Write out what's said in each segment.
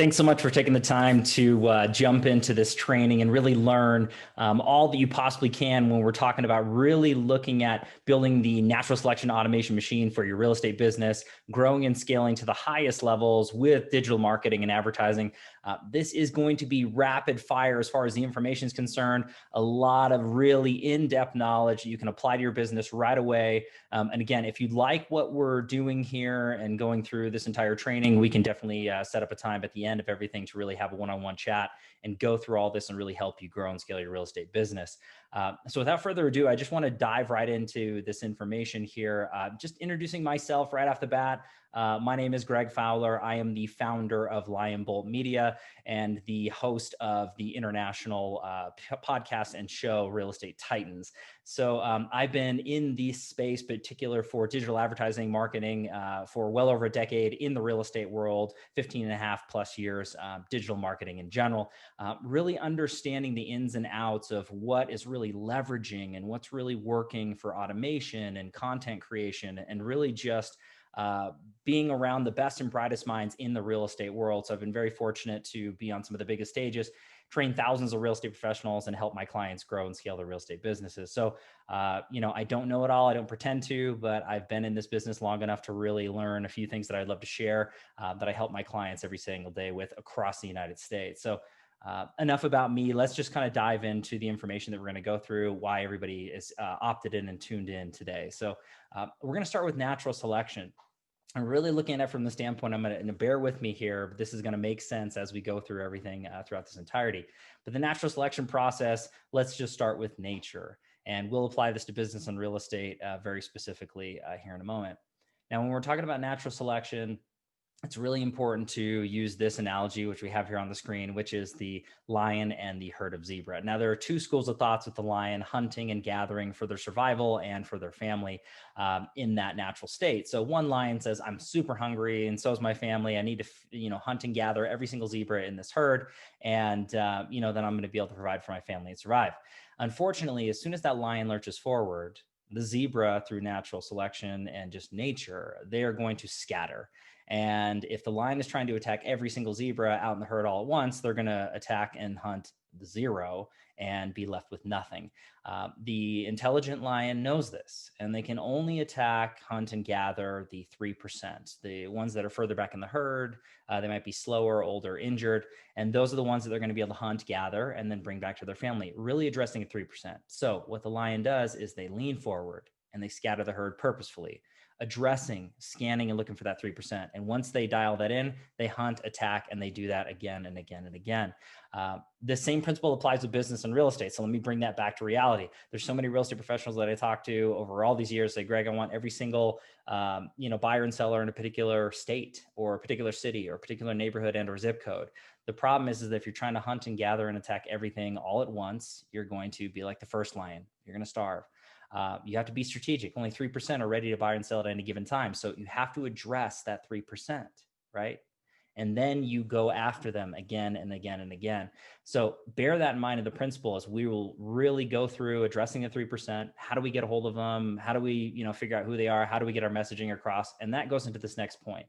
Thanks so much for taking the time to jump into this training and really learn all that you possibly can when we're talking about really looking at building the natural selection automation machine for your real estate business, growing and scaling to the highest levels with digital marketing and advertising. This is going to be rapid fire as far as the information is concerned, a lot of really in-depth knowledge that you can apply to your business right away. And again, if you like what we're doing here and going through this entire training, we can definitely set up a time at the end of everything to really have a one-on-one chat and go through all this and really help you grow and scale your real estate business. So without further ado, I just want to dive right into this information here. Just introducing myself right off the bat. My name is Greg Fowler. I am the founder of Lion Bolt Media and the host of the international podcast and show Real Estate Titans. So I've been in this space, particular for digital advertising marketing for well over a decade in the real estate world, 15 and a half plus years, digital marketing in general, really understanding the ins and outs of what is really leveraging and what's really working for automation and content creation, and really just being around the best and brightest minds in the real estate world. So I've been very fortunate to be on some of the biggest stages, train thousands of real estate professionals, and help my clients grow and scale their real estate businesses. So, I don't know it all. I don't pretend to, but I've been in this business long enough to really learn a few things that I'd love to share that I help my clients every single day with across the United States. So enough about me. Let's just kind of dive into the information that we're going to go through, why everybody is opted in and tuned in today. So we're going to start with natural selection. I'm really looking at it from the standpoint, I'm going to bear with me here, but this is going to make sense as we go through everything throughout this entirety. But the natural selection process, let's just start with nature. And we'll apply this to business and real estate very specifically here in a moment. Now, when we're talking about natural selection, it's really important to use this analogy, which we have here on the screen, which is the lion and the herd of zebra. Now, there are two schools of thoughts with the lion: hunting and gathering for their survival and for their family in that natural state. So one lion says, I'm super hungry, and so is my family. I need to, hunt and gather every single zebra in this herd. And, then I'm going to be able to provide for my family and survive. Unfortunately, as soon as that lion lurches forward, the zebra, through natural selection and just nature, they are going to scatter. And if the lion is trying to attack every single zebra out in the herd all at once, they're going to attack and hunt the zero and be left with nothing. The intelligent lion knows this, and they can only attack, hunt, and gather the 3%. The ones that are further back in the herd, they might be slower, older, injured, and those are the ones that they're going to be able to hunt, gather, and then bring back to their family, really addressing at 3%. So what the lion does is they lean forward and they scatter the herd purposefully, addressing, scanning, and looking for that 3%. And once they dial that in, they hunt, attack, and they do that again and again and again. The same principle applies to business and real estate. So let me bring that back to reality. There's so many real estate professionals that I talk to over all these years say, Greg, I want every single, buyer and seller in a particular state or a particular city or a particular neighborhood and or zip code. The problem is that if you're trying to hunt and gather and attack everything all at once, you're going to be like the first lion. You're going to starve. You have to be strategic. Only 3% are ready to buy and sell at any given time. So you have to address that 3%, right? And then you go after them again and again and again. So bear that in mind of the principle as we will really go through addressing the 3%. How do we get a hold of them? How do we, figure out who they are? How do we get our messaging across? And that goes into this next point.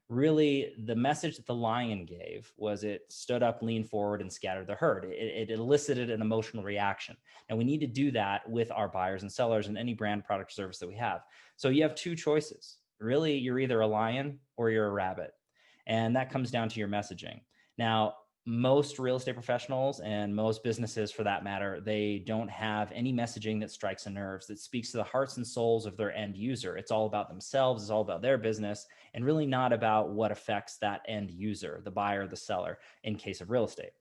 Really, the message that the lion gave was it stood up, leaned forward, and scattered the herd. It elicited an emotional reaction. And we need to do that with our buyers and sellers and any brand, product, or service that we have. So you have two choices. Really, you're either a lion or you're a rabbit. And that comes down to your messaging. Now, most real estate professionals and most businesses for that matter, they don't have any messaging that strikes a nerve, that speaks to the hearts and souls of their end user. It's all about themselves, it's all about their business, and really not about what affects that end user, the buyer, the seller, in case of real estate.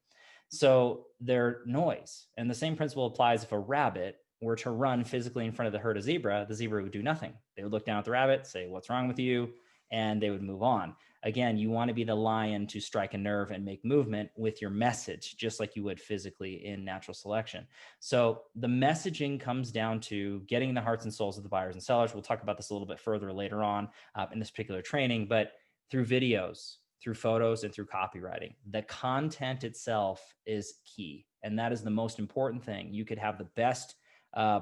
So they're noise. And the same principle applies if a rabbit were to run physically in front of the herd of zebra, the zebra would do nothing. They would look down at the rabbit, say, what's wrong with you? And they would move on. Again, you want to be the lion to strike a nerve and make movement with your message, just like you would physically in natural selection. So the messaging comes down to getting the hearts and souls of the buyers and sellers. We'll talk about this a little bit further later on in this particular training, but through videos, through photos, and through copywriting. The content itself is key. And that is the most important thing. You could have the best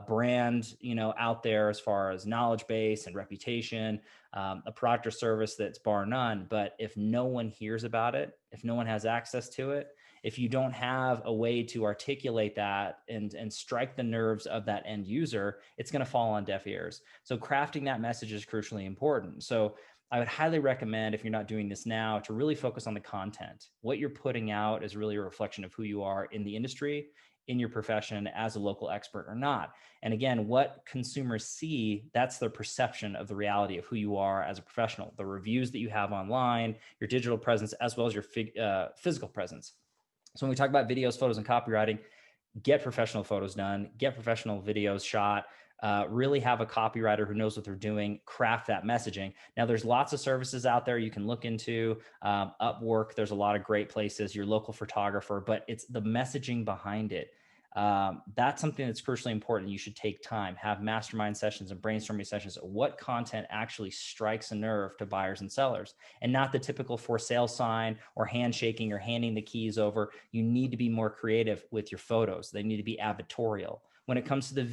brand, out there as far as knowledge base and reputation, a product or service that's bar none. But if no one hears about it, if no one has access to it, if you don't have a way to articulate that and strike the nerves of that end user, it's going to fall on deaf ears. So crafting that message is crucially important. So I would highly recommend, if you're not doing this now, to really focus on the content. What you're putting out is really a reflection of who you are in the industry, in your profession, as a local expert or not. And again, what consumers see, that's their perception of the reality of who you are as a professional, the reviews that you have online, your digital presence, as well as your physical presence. So when we talk about videos, photos, and copywriting, get professional photos done, get professional videos shot, really have a copywriter who knows what they're doing, craft that messaging. Now, there's lots of services out there you can look into. Upwork, there's a lot of great places, your local photographer, but it's the messaging behind it. That's something that's crucially important. You should take time, have mastermind sessions and brainstorming sessions. What content actually strikes a nerve to buyers and sellers, and not the typical for sale sign or handshaking or handing the keys over. You need to be more creative with your photos. They need to be advertorial. When it comes to the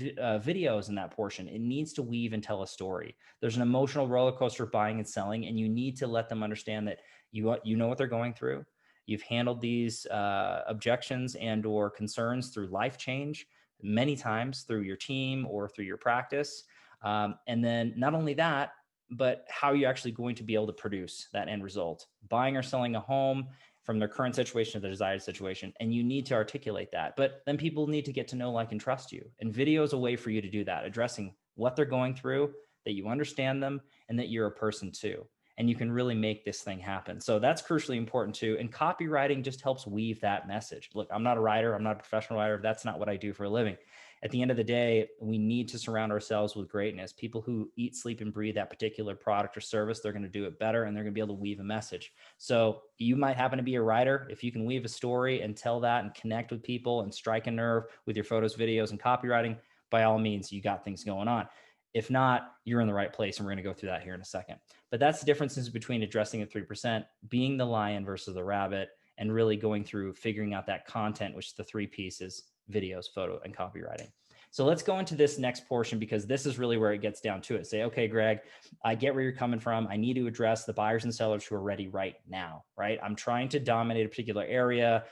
videos in that portion, it needs to weave and tell a story. There's an emotional roller coaster of buying and selling, and you need to let them understand that you know what they're going through. You've handled these objections and or concerns through life change many times through your team or through your practice. And then not only that, but how are you actually going to be able to produce that end result? Buying or selling a home from their current situation to their desired situation. And you need to articulate that. But then people need to get to know, like, and trust you. And video is a way for you to do that, addressing what they're going through, that you understand them, and that you're a person too. And you can really make this thing happen. So that's crucially important too. And copywriting just helps weave that message. Look, I'm not a writer. I'm not a professional writer. That's not what I do for a living. At the end of the day, we need to surround ourselves with greatness. People who eat, sleep, and breathe that particular product or service, they're going to do it better, and they're going to be able to weave a message. So you might happen to be a writer. If you can weave a story and tell that and connect with people and strike a nerve with your photos, videos, and copywriting, by all means, you got things going on. If not, you're in the right place. And we're going to go through that here in a second. But that's the differences between addressing the 3%, being the lion versus the rabbit, and really going through figuring out that content, which is the three pieces: videos, photo, and copywriting. So let's go into this next portion, because this is really where it gets down to it. Say, okay, Greg, I get where you're coming from. I need to address the buyers and sellers who are ready right now, right? I'm trying to dominate a particular area.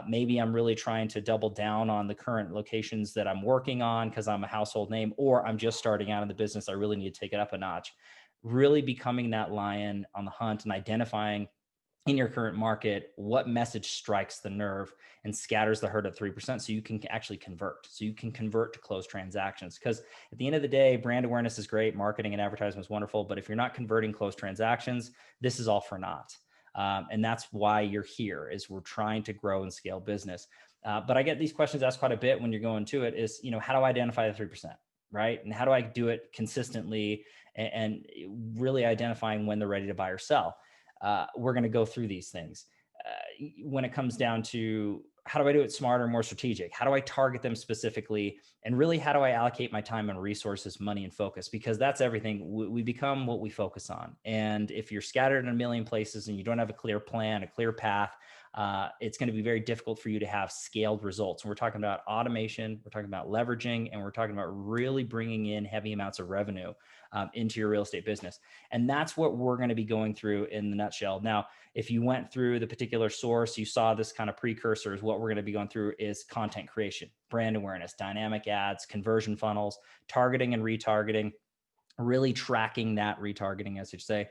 Maybe I'm really trying to double down on the current locations that I'm working on because I'm a household name, or I'm just starting out in the business. I really need to take it up a notch. Really becoming that lion on the hunt and identifying in your current market what message strikes the nerve and scatters the herd at 3%, so you can actually convert, to close transactions. Because at the end of the day, brand awareness is great, marketing and advertising is wonderful, but if you're not converting close transactions, this is all for naught. And that's why you're here, is we're trying to grow and scale business. But I get these questions asked quite a bit when you're going to it, is, how do I identify the 3%, right? And how do I do it consistently and really identifying when they're ready to buy or sell? We're going to go through these things. When it comes down to how do I do it smarter, more strategic? How do I target them specifically? And really, how do I allocate my time and resources, money and focus? Because that's everything. We become what we focus on. And if you're scattered in a million places and you don't have a clear plan, a clear path, it's going to be very difficult for you to have scaled results. And we're talking about automation, we're talking about leveraging, and we're talking about really bringing in heavy amounts of revenue into your real estate business. And that's what we're going to be going through in the nutshell. Now, if you went through the particular source, you saw this kind of precursors. What we're going to be going through is content creation, brand awareness, dynamic ads, conversion funnels, targeting and retargeting, really tracking that retargeting, as you say,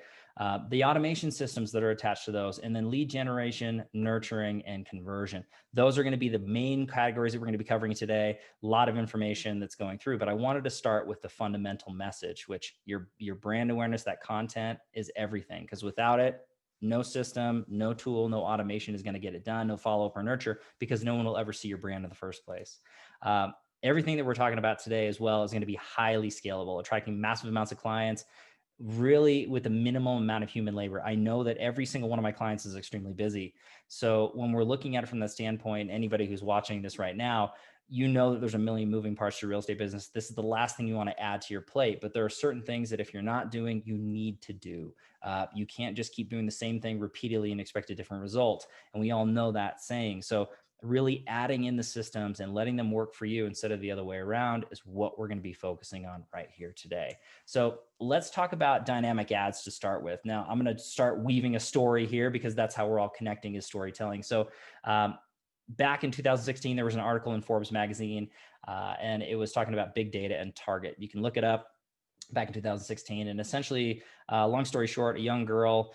the automation systems that are attached to those, and then lead generation, nurturing, and conversion. Those are going to be the main categories that we're going to be covering today. A lot of information that's going through, but I wanted to start with the fundamental message, which your brand awareness, that content is everything, because without it, no system, no tool, no automation is going to get it done, no follow-up or nurture, because no one will ever see your brand in the first place. Everything that we're talking about today as well is going to be highly scalable, attracting massive amounts of clients, really with the minimum amount of human labor. I know that every single one of my clients is extremely busy. So when we're looking at it from that standpoint, anybody who's watching this right now, you know that there's a million moving parts to your real estate business. This is the last thing you want to add to your plate, but there are certain things that if you're not doing, you need to do. You can't just keep doing the same thing repeatedly and expect a different result. And we all know that saying. So really adding in the systems and letting them work for you instead of the other way around is what we're going to be focusing on right here today. So let's talk about dynamic ads to start with. Now, I'm going to start weaving a story here because that's how we're all connecting is storytelling. So back in 2016, there was an article in Forbes magazine, and it was talking about big data and Target. You can look it up back in 2016. And essentially, long story short, a young girl,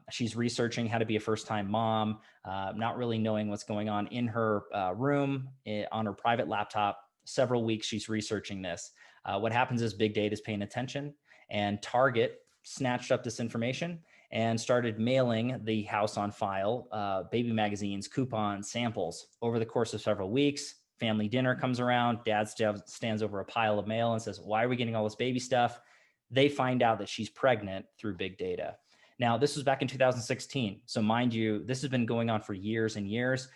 she's researching how to be a first-time mom, not really knowing what's going on in her room on her private laptop. Several weeks she's researching this. What happens is big data is paying attention, and Target snatched up this information and started mailing the house on file, baby magazines, coupons, samples over the course of several weeks. Family dinner comes around, dad stands over a pile of mail and says, "Why are we getting all this baby stuff?" They find out that she's pregnant through big data. Now, this was back in 2016. So mind you, this has been going on for years and years.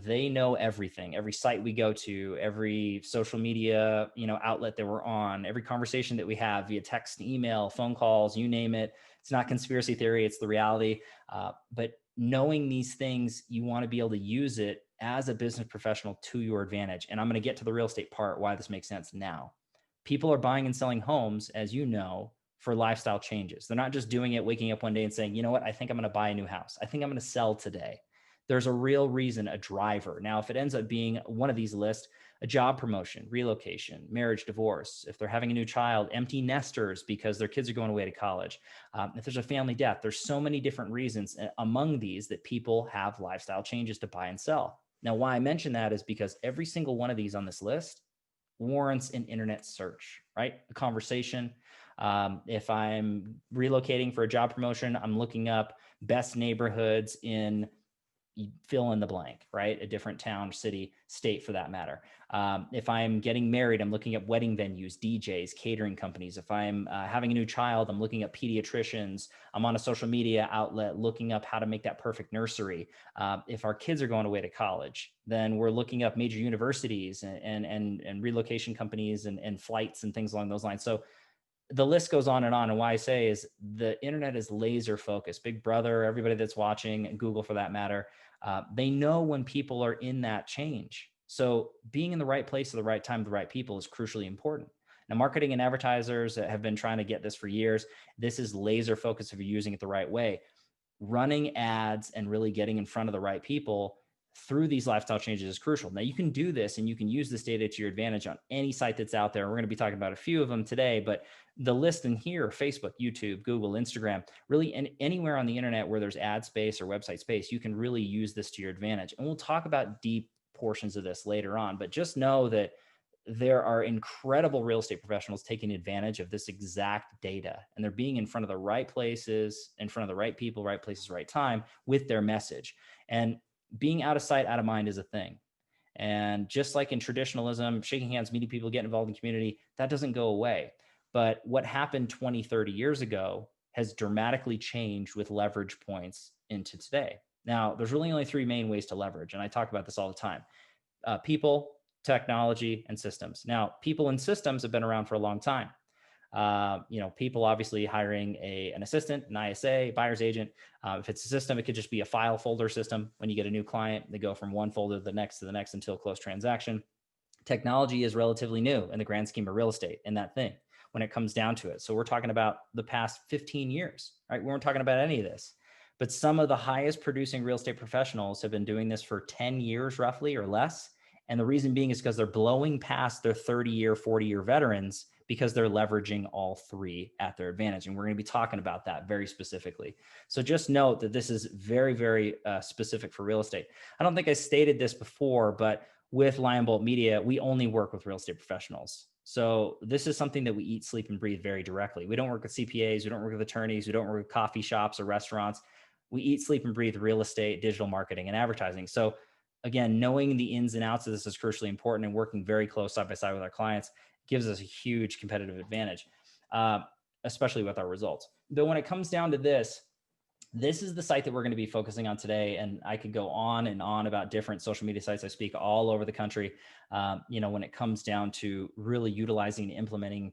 They know everything, every site we go to, every social media, outlet that we're on, every conversation that we have via text, email, phone calls, you name it. It's not conspiracy theory, it's the reality. But knowing these things, you want to be able to use it as a business professional to your advantage. And I'm going to get to the real estate part, why this makes sense now. People are buying and selling homes, as you know, for lifestyle changes. They're not just doing it, waking up one day and saying, you know what, I think I'm going to buy a new house. I think I'm going to sell today. There's a real reason, a driver. Now, if it ends up being one of these lists, a job promotion, relocation, marriage, divorce, if they're having a new child, empty nesters because their kids are going away to college, if there's a family death, there's so many different reasons among these that people have lifestyle changes to buy and sell. Now, why I mention that is because every single one of these on this list warrants an internet search, right? A conversation. If I'm relocating for a job promotion, I'm looking up best neighborhoods in fill in the blank, right? A different town, city, state for that matter. If I'm getting married, I'm looking at wedding venues, DJs, catering companies. If I'm having a new child, I'm looking at pediatricians. I'm on a social media outlet looking up how to make that perfect nursery. If our kids are going away to college, then we're looking up major universities and relocation companies and flights and things along those lines. So the list goes on. And why I say is the internet is laser focused. Big Brother, everybody that's watching, and Google for that matter, they know when people are in that change. So being in the right place at the right time, the right people is crucially important. Now, marketing and advertisers have been trying to get this for years. This is laser focused if you're using it the right way. Running ads and really getting in front of the right people through these lifestyle changes is crucial. Now, you can do this and you can use this data to your advantage on any site that's out there. We're going to be talking about a few of them today, but the list in here, Facebook, YouTube, Google, Instagram, really anywhere on the internet where there's ad space or website space, you can really use this to your advantage. And we'll talk about deep portions of this later on, but just know that there are incredible real estate professionals taking advantage of this exact data, and they're being in front of the right places, in front of the right people, right places, right time with their message. And being out of sight, out of mind is a thing. And just like in traditionalism, shaking hands, meeting people, getting involved in community, that doesn't go away. But what happened 20, 30 years ago has dramatically changed with leverage points into today. Now, there's really only three main ways to leverage, and I talk about this all the time. People, technology, and systems. Now, people and systems have been around for a long time. People obviously hiring an assistant, an ISA, buyer's agent. If it's a system, it could just be a file folder system. When you get a new client, they go from one folder to the next until close transaction. Technology is relatively new in the grand scheme of real estate and that thing when it comes down to it. So we're talking about the past 15 years, right? We weren't talking about any of this, but some of the highest producing real estate professionals have been doing this for 10 years roughly or less. And the reason being is because they're blowing past their 30-year, 40-year veterans because they're leveraging all three at their advantage. And we're going to be talking about that very specifically. So just note that this is very, very specific for real estate. I don't think I stated this before, but with Lion Bolt Media, we only work with real estate professionals. So this is something that we eat, sleep, and breathe very directly. We don't work with CPAs. We don't work with attorneys. We don't work with coffee shops or restaurants. We eat, sleep, and breathe real estate, digital marketing, and advertising. So again, knowing the ins and outs of this is crucially important, and working very close side by side with our clients gives us a huge competitive advantage, especially with our results. But when it comes down to this is the site that we're going to be focusing on today. And I could go on and on about different social media sites. I speak all over the country, when it comes down to really utilizing and implementing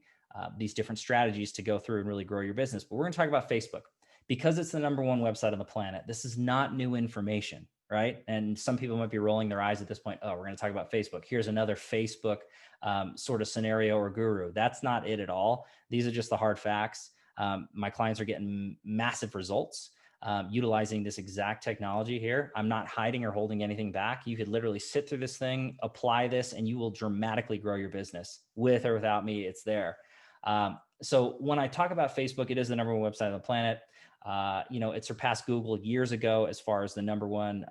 these different strategies to go through and really grow your business. But we're going to talk about Facebook because it's the #1 website on the planet. This is not new information. right? And some people might be rolling their eyes at this point. Oh, we're going to talk about Facebook. Here's another Facebook sort of scenario or guru. That's not it at all. These are just the hard facts. My clients are getting massive results utilizing this exact technology here. I'm not hiding or holding anything back. You could literally sit through this thing, apply this, and you will dramatically grow your business. With or without me, it's there. So when I talk about Facebook, it is the number one website on the planet. It surpassed Google years ago as far as the number one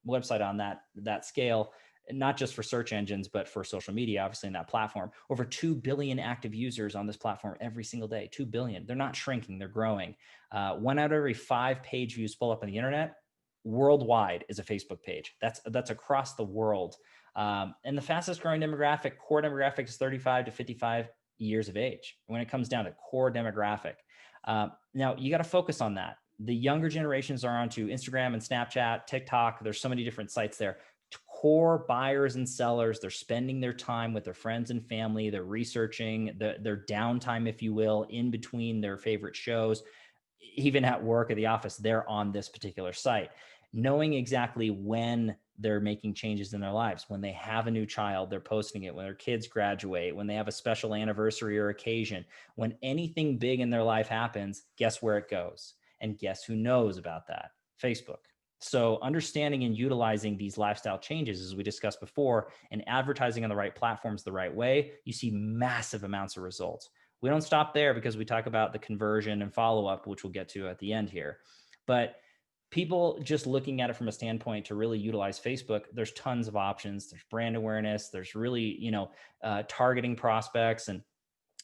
website on that scale, not just for search engines, but for social media, obviously in that platform. Over 2 billion active users on this platform every single day, 2 billion. They're not shrinking, they're growing. 1 out of every 5 page views pull up on the internet worldwide is a Facebook page. That's across the world. And the fastest growing demographic, core demographic, is 35 to 55 years of age when it comes down to core demographic. Now you got to focus on that. The younger generations are onto Instagram and Snapchat, TikTok. There's so many different sites there. Core buyers and sellers, they're spending their time with their friends and family. They're researching their downtime, if you will, in between their favorite shows. Even at work or the office, they're on this particular site. Knowing exactly when they're making changes in their lives. When they have a new child, they're posting it. When their kids graduate, when they have a special anniversary or occasion, when anything big in their life happens, guess where it goes? And guess who knows about that? Facebook. So understanding and utilizing these lifestyle changes, as we discussed before, and advertising on the right platforms the right way, you see massive amounts of results. We don't stop there because we talk about the conversion and follow-up, which we'll get to at the end here. But people just looking at it from a standpoint to really utilize Facebook, there's tons of options. There's brand awareness. There's really, targeting prospects and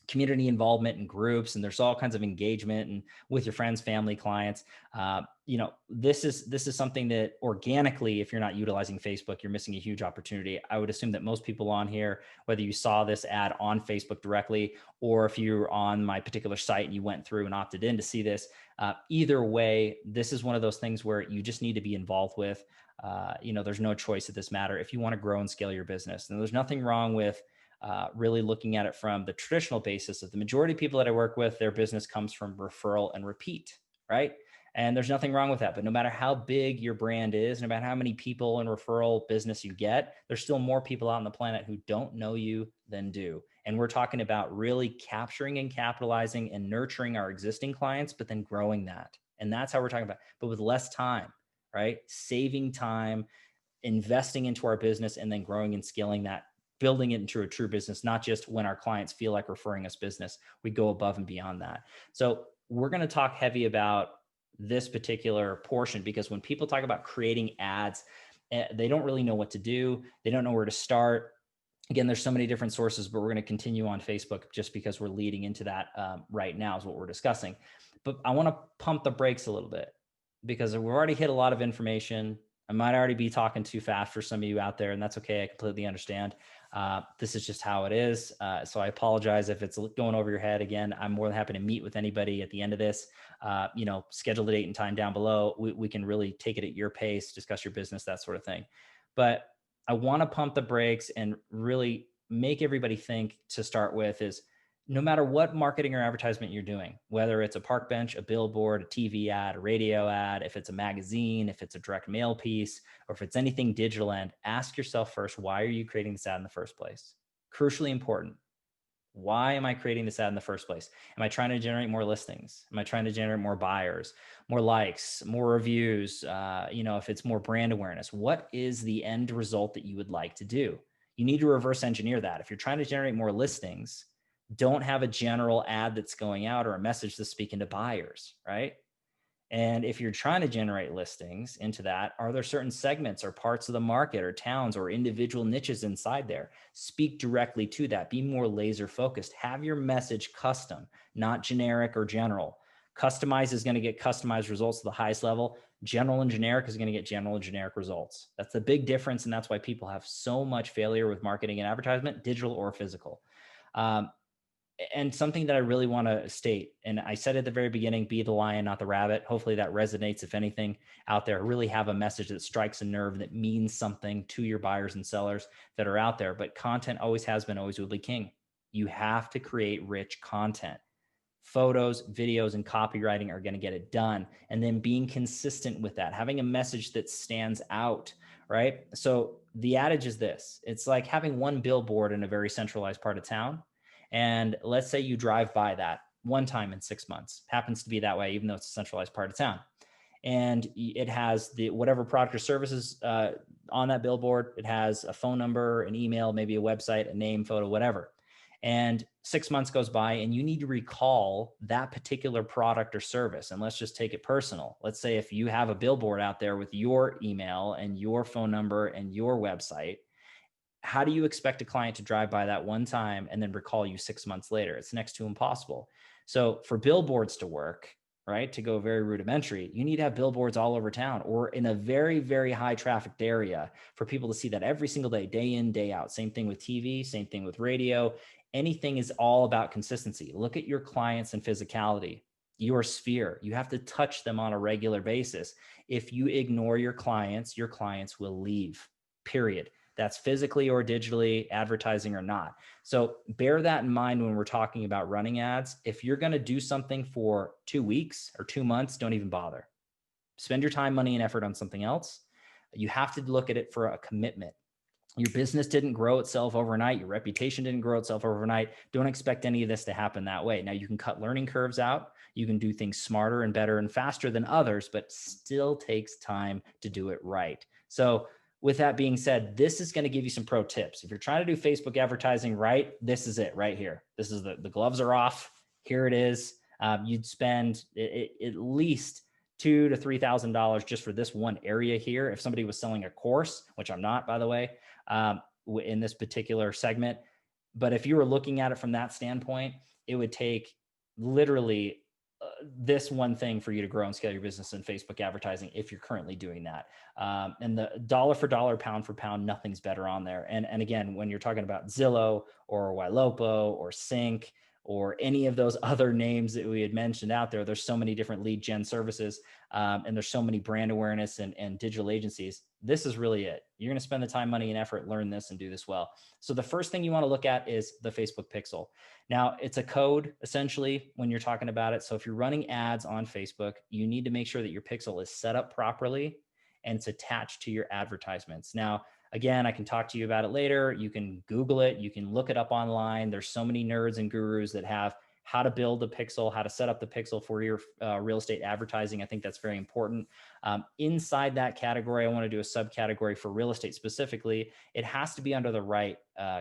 community involvement in groups, and there's all kinds of engagement and with your friends, family, clients. This is something that organically, if you're not utilizing Facebook, you're missing a huge opportunity. I would assume that most people on here, whether you saw this ad on Facebook directly, or if you're on my particular site and you went through and opted in to see this, either way, this is one of those things where you just need to be involved with. There's no choice at this matter if you want to grow and scale your business. And there's nothing wrong with really looking at it from the traditional basis of the majority of people that I work with, their business comes from referral and repeat, right? And there's nothing wrong with that. But no matter how big your brand is, no matter how many people in referral business you get, there's still more people out on the planet who don't know you than do. And we're talking about really capturing and capitalizing and nurturing our existing clients, but then growing that. And that's how we're talking about, but with less time, right? Saving time, investing into our business, and then growing and scaling that, building it into a true business, not just when our clients feel like referring us business. We go above and beyond that. So we're going to talk heavy about this particular portion because when people talk about creating ads, they don't really know what to do. They don't know where to start. Again, there's so many different sources, but we're going to continue on Facebook just because we're leading into that right now is what we're discussing. But I want to pump the brakes a little bit because we've already hit a lot of information. I might already be talking too fast for some of you out there, and that's okay. I completely understand. This is just how it is. So I apologize if it's going over your head. Again, I'm more than happy to meet with anybody at the end of this. Schedule the date and time down below. We can really take it at your pace, discuss your business, that sort of thing. But I want to pump the brakes and really make everybody think to start with is no matter what marketing or advertisement you're doing, whether it's a park bench, a billboard, a TV ad, a radio ad, if it's a magazine, if it's a direct mail piece, or if it's anything digital end, ask yourself first, why are you creating this ad in the first place? Crucially important. Why am I creating this ad in the first place? Am I trying to generate more listings? Am I trying to generate more buyers, more likes, more reviews? If it's more brand awareness, what is the end result that you would like to do? You need to reverse engineer that. If you're trying to generate more listings, don't have a general ad that's going out or a message that's speaking to buyers, right? And if you're trying to generate listings into that, are there certain segments or parts of the market or towns or individual niches inside there? Speak directly to that. Be more laser focused. Have your message custom, not generic or general. Customized is going to get customized results to the highest level. General and generic is going to get general and generic results. That's the big difference. And that's why people have so much failure with marketing and advertisement, digital or physical. And something that I really want to state, and I said at the very beginning, be the lion, not the rabbit. Hopefully that resonates, if anything, out there. Really have a message that strikes a nerve that means something to your buyers and sellers that are out there. But content always has been, always will be king. You have to create rich content. Photos, videos, and copywriting are going to get it done. And then being consistent with that, having a message that stands out, right? So the adage is this: it's like having one billboard in a very centralized part of town. And let's say you drive by that one time in 6 months, happens to be that way, even though it's a centralized part of town. And it has the whatever product or services on that billboard. It has a phone number, an email, maybe a website, a name, photo, whatever. And 6 months goes by and you need to recall that particular product or service. And let's just take it personal. Let's say if you have a billboard out there with your email and your phone number and your website, how do you expect a client to drive by that one time and then recall you 6 months later? It's next to impossible. So for billboards to work, right, to go very rudimentary, you need to have billboards all over town or in a very, very high trafficked area for people to see that every single day in, day out. Same thing with TV, same thing with radio. Anything is all about consistency. Look at your clients and physicality, your sphere. You have to touch them on a regular basis. If you ignore your clients will leave, period. That's physically or digitally, advertising or not. So bear that in mind when we're talking about running ads. If you're going to do something for 2 weeks or 2 months, don't even bother. Spend your time, money, and effort on something else. You have to look at it for a commitment. Your business didn't grow itself overnight. Your reputation didn't grow itself overnight. Don't expect any of this to happen that way. Now, you can cut learning curves out. You can do things smarter and better and faster than others, but still takes time to do it right. So with that being said, this is going to give you some pro tips. If you're trying to do Facebook advertising right, this is it right here. This is the gloves are off. Here it is. You'd spend at least $2,000 to $3,000 just for this one area here. If somebody was selling a course, which I'm not, by the way, in this particular segment. But if you were looking at it from that standpoint, it would take literally this one thing for you to grow and scale your business in Facebook advertising if you're currently doing that. And the dollar for dollar, pound for pound, nothing's better on there. And again, when you're talking about Zillow or Ylopo or Sync or any of those other names that we had mentioned out there, there's so many different lead gen services and there's so many brand awareness and digital agencies. This is really it. You're going to spend the time, money, and effort, learn this and do this well. So the first thing you want to look at is the Facebook pixel. Now, it's a code essentially when you're talking about it. So if you're running ads on Facebook, you need to make sure that your pixel is set up properly and it's attached to your advertisements. Now, again, I can talk to you about it later. You can Google it. You can look it up online. There's so many nerds and gurus that have how to build the pixel, how to set up the pixel for your real estate advertising. I think that's very important. Inside that category, I want to do a subcategory for real estate specifically. It has to be under the right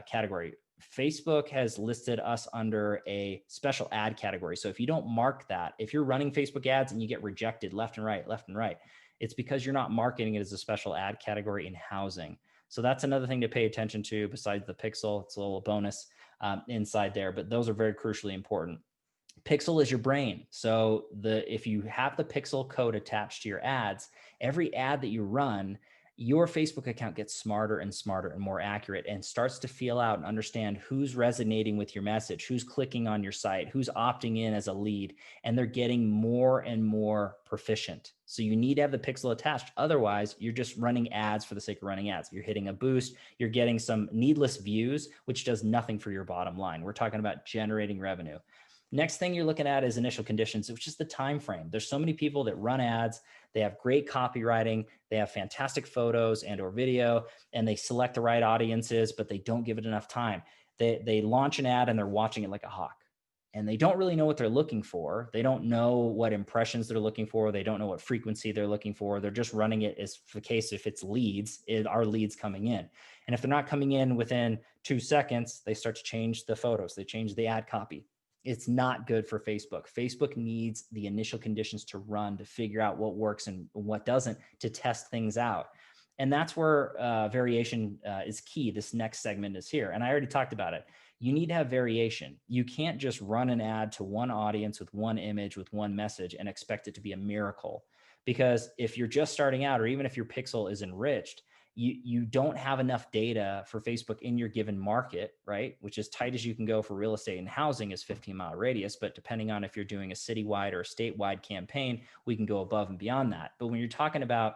category. Facebook has listed us under a special ad category. So if you don't mark that, if you're running Facebook ads and you get rejected left and right, it's because you're not marketing it as a special ad category in housing. So that's another thing to pay attention to besides the pixel. It's a little bonus inside there, but those are very crucially important. Pixel is your brain. So if you have the pixel code attached to your ads, every ad that you run, your Facebook account gets smarter and smarter and more accurate and starts to feel out and understand who's resonating with your message, who's clicking on your site, who's opting in as a lead, and they're getting more and more proficient. So you need to have the pixel attached. Otherwise, you're just running ads for the sake of running ads. You're hitting a boost. You're getting some needless views, which does nothing for your bottom line. We're talking about generating revenue. Next thing you're looking at is initial conditions, which is the time frame. There's so many people that run ads. They have great copywriting. They have fantastic photos and or video, and they select the right audiences, but they don't give it enough time. They launch an ad and they're watching it like a hawk. And they don't really know what they're looking for. They don't know what impressions they're looking for. They don't know what frequency they're looking for. They're just running it as the case if it's leads, are leads coming in. And if they're not coming in within 2 seconds, they start to change the photos. They change the ad copy. It's not good for Facebook. Facebook needs the initial conditions to run to figure out what works and what doesn't, to test things out. And that's where variation is key. This next segment is here. And I already talked about it. You need to have variation. You can't just run an ad to one audience with one image, with one message and expect it to be a miracle. Because if you're just starting out, or even if your pixel is enriched, you don't have enough data for Facebook in your given market, right? Which is tight as you can go for real estate and housing is 15-mile radius. But depending on if you're doing a citywide or a statewide campaign, we can go above and beyond that. But when you're talking about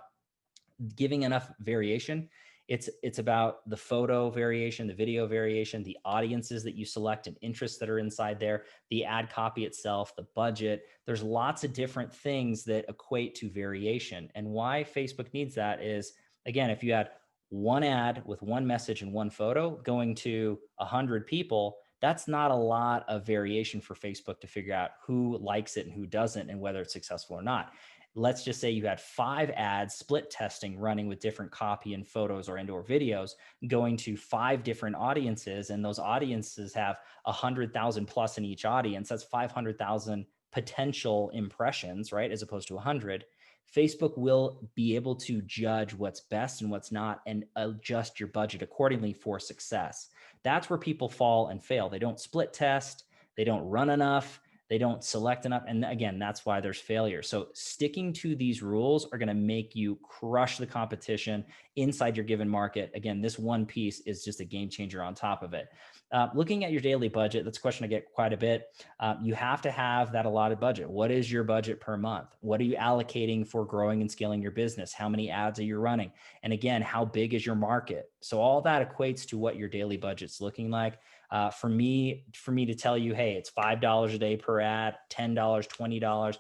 giving enough variation, It's about the photo variation, the video variation, the audiences that you select and interests that are inside there, the ad copy itself, the budget. There's lots of different things that equate to variation. And why Facebook needs that is, again, if you had one ad with one message and one photo going to 100 people, that's not a lot of variation for Facebook to figure out who likes it and who doesn't and whether it's successful or not. Let's just say you had 5 ads split testing running with different copy and photos or indoor videos going to 5 different audiences, and those audiences have 100,000 plus in each audience. That's 500,000 potential impressions, right? As opposed to 100. Facebook will be able to judge what's best and what's not and adjust your budget accordingly for success. That's where people fall and fail. They don't split test, they don't run enough, they don't select enough. And again, that's why there's failure. So sticking to these rules are going to make you crush the competition inside your given market. Again, this one piece is just a game changer on top of it. Looking at your daily budget, that's a question I get quite a bit. You have to have that allotted budget. What is your budget per month? What are you allocating for growing and scaling your business? How many ads are you running? And again, how big is your market? So all that equates to what your daily budget's looking like. For me to tell you, hey, it's $5 a day per ad, $10, $20,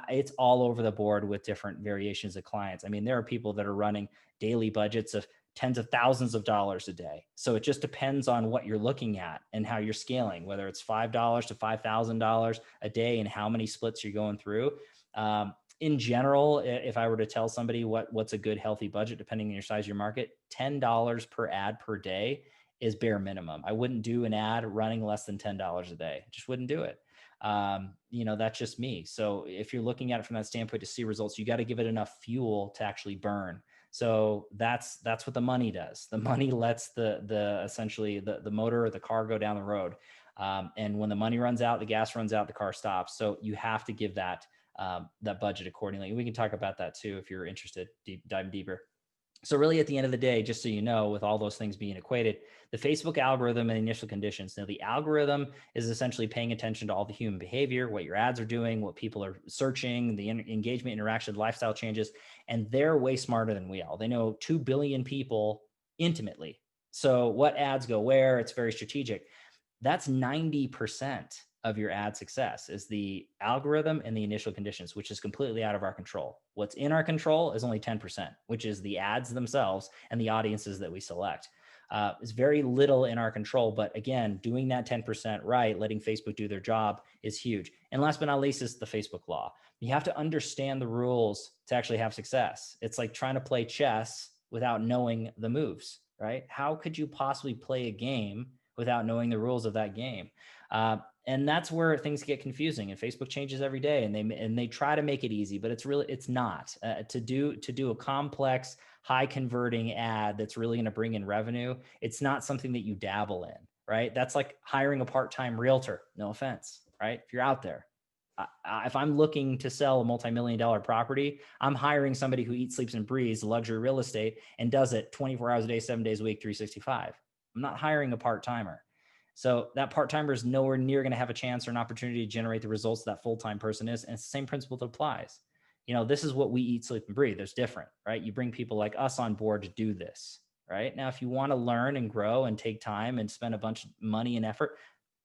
it's all over the board with different variations of clients. I mean, there are people that are running daily budgets of tens of thousands of dollars a day. So it just depends on what you're looking at and how you're scaling, whether it's $5 to $5,000 a day and how many splits you're going through. In general, if I were to tell somebody what's a good healthy budget, depending on your size of your market, $10 per ad per day is bare minimum. I wouldn't do an ad running less than $10 a day. I just wouldn't do it. That's just me. So if you're looking at it from that standpoint to see results, you got to give it enough fuel to actually burn. So that's what the money does. The money lets the essentially the motor or the car go down the road. And when the money runs out, the gas runs out, the car stops. So you have to give that budget accordingly. We can talk about that too if you're interested, dive deeper. So really at the end of the day, just so you know, with all those things being equated, the Facebook algorithm and initial conditions. Now the algorithm is essentially paying attention to all the human behavior, what your ads are doing, what people are searching, the engagement, interaction, lifestyle changes, and they're way smarter than we are. They know 2 billion people intimately. So what ads go where, it's very strategic. That's 90% of your ad success is the algorithm and the initial conditions, which is completely out of our control. What's in our control is only 10%, which is the ads themselves and the audiences that we select. It's very little in our control, but again, doing that 10% right, letting Facebook do their job is huge. And last but not least is the Facebook law. You have to understand the rules to actually have success. It's like trying to play chess without knowing the moves, right? How could you possibly play a game without knowing the rules of that game? And that's where things get confusing, and Facebook changes every day, and they try to make it easy, but it's not. To do a complex, high converting ad that's really going to bring in revenue, it's not something that you dabble in, right? That's like hiring a part-time realtor. No offense, right? If you're out there, if I'm looking to sell a multi-million-dollar property, I'm hiring somebody who eats, sleeps, and breathes luxury real estate and does it 24 hours a day, 7 days a week, 365. I'm not hiring a part-timer. So that part-timer is nowhere near going to have a chance or an opportunity to generate the results that full-time person is. And it's the same principle that applies. This is what we eat, sleep, and breathe. There's different, right? You bring people like us on board to do this, right? Now, if you want to learn and grow and take time and spend a bunch of money and effort,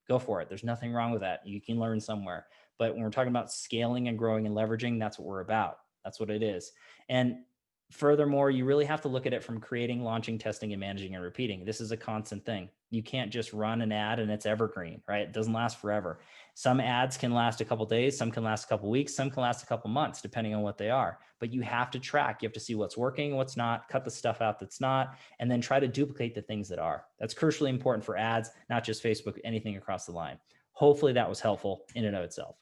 go for it. There's nothing wrong with that. You can learn somewhere. But when we're talking about scaling and growing and leveraging, that's what we're about. That's what it is. And furthermore, you really have to look at it from creating, launching, testing, and managing and repeating. This is a constant thing. You can't just run an ad and it's evergreen, right? It doesn't last forever. Some ads can last a couple days, some can last a couple weeks, some can last a couple months, depending on what they are. But you have to track. You have to see what's working, what's not, cut the stuff out that's not, and then try to duplicate the things that are. That's crucially important for ads, not just Facebook, anything across the line. Hopefully that was helpful in and of itself.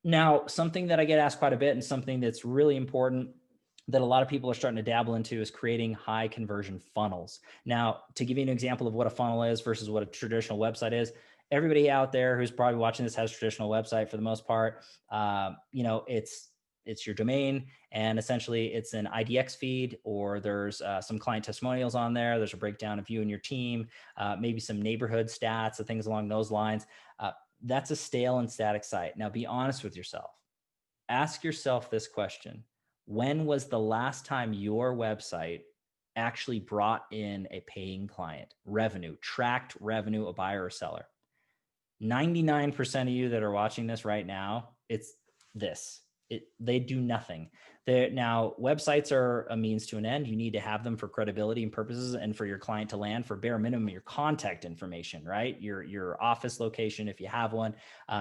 Now, something that I get asked quite a bit and something that's really important that a lot of people are starting to dabble into is creating high conversion funnels. Now, to give you an example of what a funnel is versus what a traditional website is, everybody out there who's probably watching this has a traditional website for the most part. It's your domain, and essentially it's an IDX feed, or there's some client testimonials on there. There's a breakdown of you and your team, maybe some neighborhood stats and things along those lines. That's a stale and static site. Now, be honest with yourself. Ask yourself this question. When was the last time your website actually brought in a paying client, revenue, tracked revenue, a buyer or seller. 99% of you that are watching this right now, it's this. They do nothing. Now, websites are a means to an end. You need to have them for credibility and purposes, and for your client to land, for bare minimum, your contact information, right? Your office location, if you have one,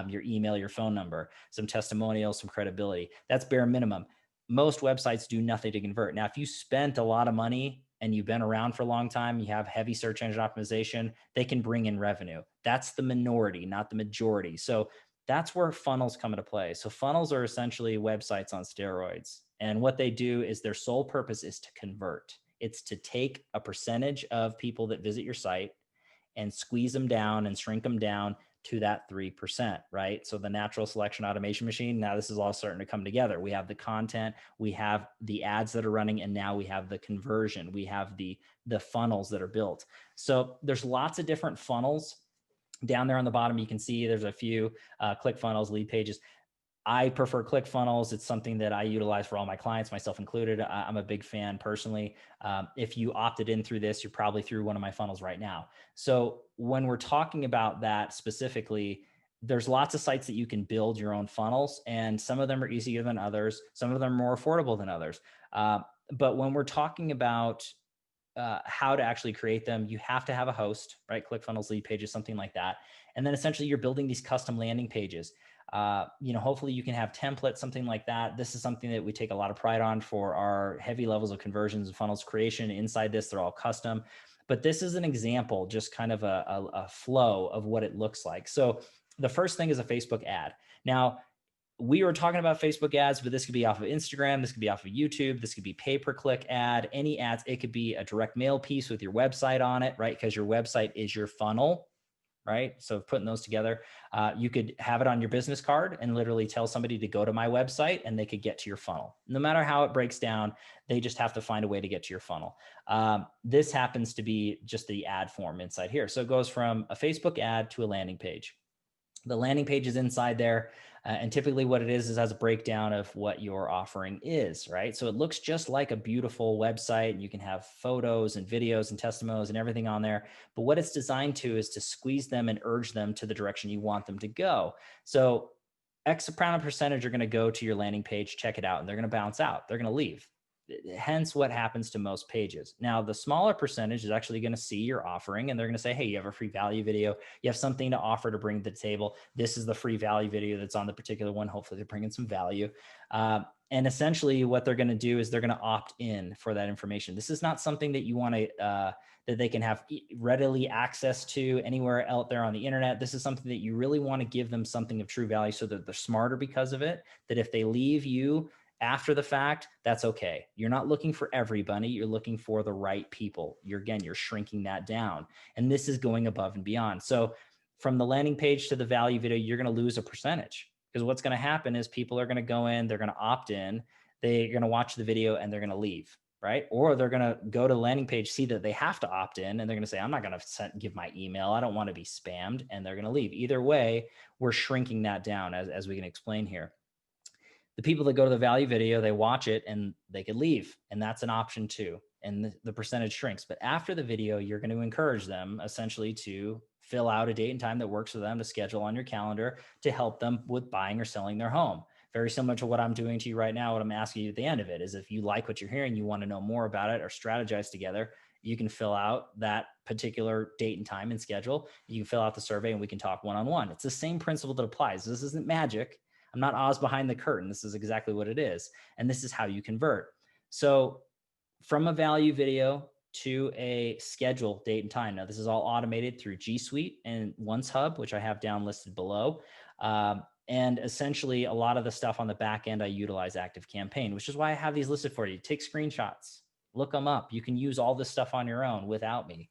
your email, your phone number, some testimonials, some credibility. That's bare minimum. Most websites do nothing to convert. Now, if you spent a lot of money and you've been around for a long time, you have heavy search engine optimization, they can bring in revenue. That's the minority, not the majority. So that's where funnels come into play. So funnels are essentially websites on steroids. And what they do is their sole purpose is to convert. It's to take a percentage of people that visit your site and squeeze them down and shrink them down to that 3%, right? So the natural selection automation machine, now this is all starting to come together. We have the content, we have the ads that are running, and now we have the conversion. We have the funnels that are built. So there's lots of different funnels. Down there on the bottom, you can see there's a few ClickFunnels, Leadpages. I prefer ClickFunnels. It's something that I utilize for all my clients, myself included. I'm a big fan personally. If you opted in through this, you're probably through one of my funnels right now. So when we're talking about that specifically, there's lots of sites that you can build your own funnels, and some of them are easier than others. Some of them are more affordable than others. But when we're talking about how to actually create them, you have to have a host, right? ClickFunnels, Leadpages, something like that. And then essentially you're building these custom landing pages. Hopefully you can have templates, something like that. This is something that we take a lot of pride on for our heavy levels of conversions and funnels creation. Inside this, they're all custom. But this is an example, just kind of a flow of what it looks like. So the first thing is a Facebook ad. Now, we were talking about Facebook ads, but this could be off of Instagram. This could be off of YouTube. This could be pay-per-click ad, any ads. It could be a direct mail piece with your website on it, right? Because your website is your funnel, right? So putting those together, you could have it on your business card and literally tell somebody to go to my website and they could get to your funnel. No matter how it breaks down, they just have to find a way to get to your funnel. This happens to be just the ad form inside here. So it goes from a Facebook ad to a landing page. The landing page is inside there. And typically what it is has a breakdown of what your offering is, right? So it looks just like a beautiful website. You can have photos and videos and testimonials and everything on there. But what it's designed to is to squeeze them and urge them to the direction you want them to go. So X amount of percentage are going to go to your landing page, check it out, and they're going to bounce out. They're going to leave. Hence what happens to most pages. Now, the smaller percentage is actually going to see your offering and they're going to say, hey, you have a free value video. You have something to offer to bring to the table. This is the free value video that's on the particular one. Hopefully they're bringing some value. And essentially what they're going to do is they're going to opt in for that information. This is not something that you want to, that they can have readily access to anywhere out there on the internet. This is something that you really want to give them something of true value so that they're smarter because of it, that if they leave you after the fact, that's okay. You're not looking for everybody. You're looking for the right people. You're shrinking that down. And this is going above and beyond. So from the landing page to the value video, you're going to lose a percentage because what's going to happen is people are going to go in, they're going to opt in, they're going to watch the video and they're going to leave, right? Or they're going to go to the landing page, see that they have to opt in and they're going to say, I'm not going to give my email. I don't want to be spammed. And they're going to leave. Either way, we're shrinking that down as we can explain here. The people that go to the value video, they watch it and they could leave. And that's an option too. And the percentage shrinks. But after the video, you're going to encourage them essentially to fill out a date and time that works for them to schedule on your calendar to help them with buying or selling their home. Very similar to what I'm doing to you right now. What I'm asking you at the end of it is if you like what you're hearing, you want to know more about it or strategize together, you can fill out that particular date and time and schedule. You can fill out the survey and we can talk one-on-one. It's the same principle that applies. This isn't magic. I'm not Oz behind the curtain. This is exactly what it is. And this is how you convert. So from a value video to a schedule date and time. Now, this is all automated through G Suite and OneHub, which I have down listed below. And essentially a lot of the stuff on the back end, I utilize ActiveCampaign, which is why I have these listed for you. Take screenshots, look them up. You can use all this stuff on your own without me.